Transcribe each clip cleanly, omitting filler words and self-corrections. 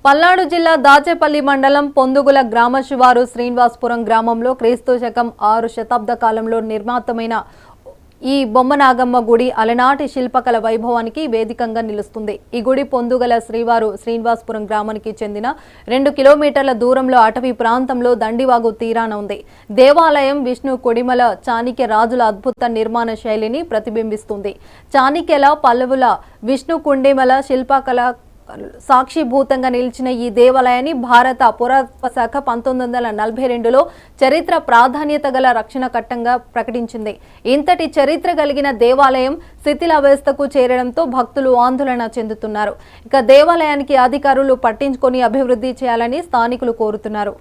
పల్నాడు జిల్లా దాచేపల్లి మండలం పొందుగుల గ్రామ శివారు శ్రీనివాసపురం గ్రామంలో క్రీస్తు శకం 6 శతాబ్ద కాలంలో నిర్మాతమైన ఈ బొమ్మనాగమ్మ గుడి అలనాటి శిల్పకళ వైభవానికి వేదికగా నిలుస్తుంది। ఈ గుడి పొందుగల శ్రీవారు శ్రీనివాసపురం గ్రామానికి చెందిన 2 కిలోమీటర్ల దూరంలో అటవీ ప్రాంతంలో దండివాగు తీరాన ఉంది। దేవాలయం విష్ణు కొడిమల చాణిక్య రాజుల అద్భుత నిర్మాణ శైలిని ప్రతిబింబిస్తుంది। చాణిక్యల పల్లవుల విష్ణు కుండిమల శిల్పకళ సాక్షిభూతంగా నిలిచిన ఈ దేవాలయాన్ని భారత పురాతత్వ శాఖ 1942లో చరిత్ర ప్రాధాన్యత గల రక్షణ కట్టంగా ప్రకటించింది। ఇంతటి చరిత్ర కలిగిన దేవాలయం శిథిలావస్థకు చేరడంతో భక్తులు ఆందోళన చెందుతున్నారు। ఇక దేవాలయానికి అధికారులు పట్టించుకొని అభివృద్ధి చేయాలని స్థానికులు కోరుతున్నారు।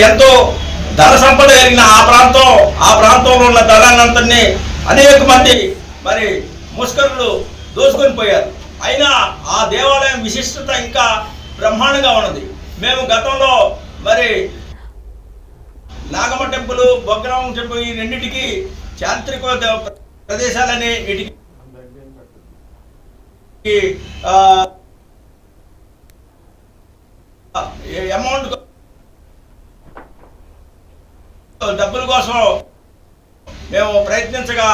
ఎంతో ధన సంపద కలిగిన ఆ ప్రాంతంలో ఉన్న ధనాన్నంతని అనేక మంది ముస్కరులు దోసుకొని పోయారు। అయినా ఆ దేవాలయం విశిష్టత ఇంకా బ్రహ్మాండంగా ఉన్నది। మేము గతంలో నాగమ్మ టెంపుల్, బొగ్గరామ టెంపుల్ ఈ రెండింటికి చారిత్రక ప్రదేశాలని వీటికి అమౌంట్ డబ్బుల కోసం మేము ప్రయత్నించగా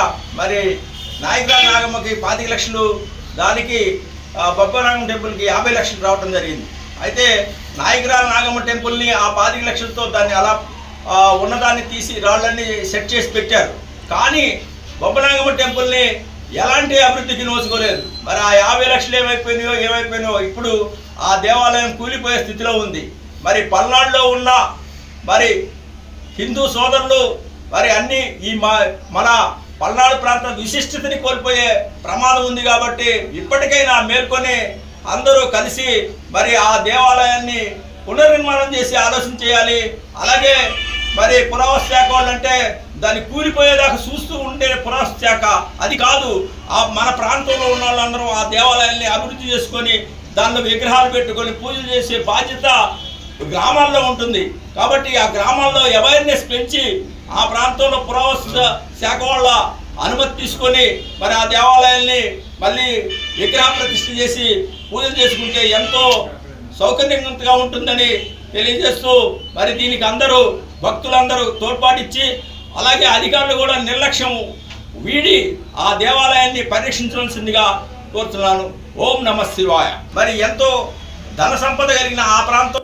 నాయకురాల నాగమ్మకి 25 లక్షలు, దానికి బొగ్గరామ టెంపుల్కి 50 లక్షలు రావడం జరిగింది। అయితే నాయకురాల నాగమ్మ టెంపుల్ని ఆ 25 లక్షలతో దాన్ని అలా ఉన్నదాన్ని తీసి రాళ్ళన్నీ సెట్ చేసి పెట్టారు। కానీ బొగ్గనాగమ్మ టెంపుల్ని ఎలాంటి అభివృద్ధికి నోచుకోలేదు। ఆ 50 లక్షలు ఏమైపోయినాయో ఇప్పుడు ఆ దేవాలయం కూలిపోయే స్థితిలో ఉంది। పల్నాడులో ఉన్న హిందూ సోదరులు అన్ని ఈ మన పల్నాడు ప్రాంత విశిష్టతని కోల్పోయే ప్రమాదం ఉంది। కాబట్టి ఇప్పటికైనా మేల్కొని అందరూ కలిసి ఆ దేవాలయాన్ని పునర్నిర్మాణం చేసి ఆలోచన చేయాలి। అలాగే పురావస్తు శాఖ వాళ్ళంటే దాన్ని కూలిపోయేదాకా చూస్తూ ఉండే పురావస్తు శాఖ అది కాదు। మన ప్రాంతంలో ఉన్న వాళ్ళందరూ ఆ దేవాలయాన్ని అభివృద్ధి చేసుకొని దానిలో విగ్రహాలు పెట్టుకొని పూజలు చేసే బాధ్యత గ్రామాల్లో ఉంటుంది। కాబట్టి ఆ గ్రామాల్లో అవేర్నెస్ పెంచి ఆ ప్రాంతంలో పురావస్తు శాఖ వాళ్ళ అనుమతి తీసుకొని ఆ దేవాలయాల్ని మళ్ళీ విగ్రహ ప్రతిష్ఠ చేసి పూజలు చేసుకుంటే ఎంతో సౌకర్యంగా ఉంటుందని తెలియజేస్తూ దీనికి అందరూ భక్తులందరూ తోడ్పాటిచ్చి అలాగే అధికారులు కూడా నిర్లక్ష్యం వీడి ఆ దేవాలయాన్ని పరిరక్షించవలసిందిగా కోరుతున్నాను। ఓం నమః శివాయ। ఎంతో ధన సంపద కలిగిన ఆ ప్రాంతం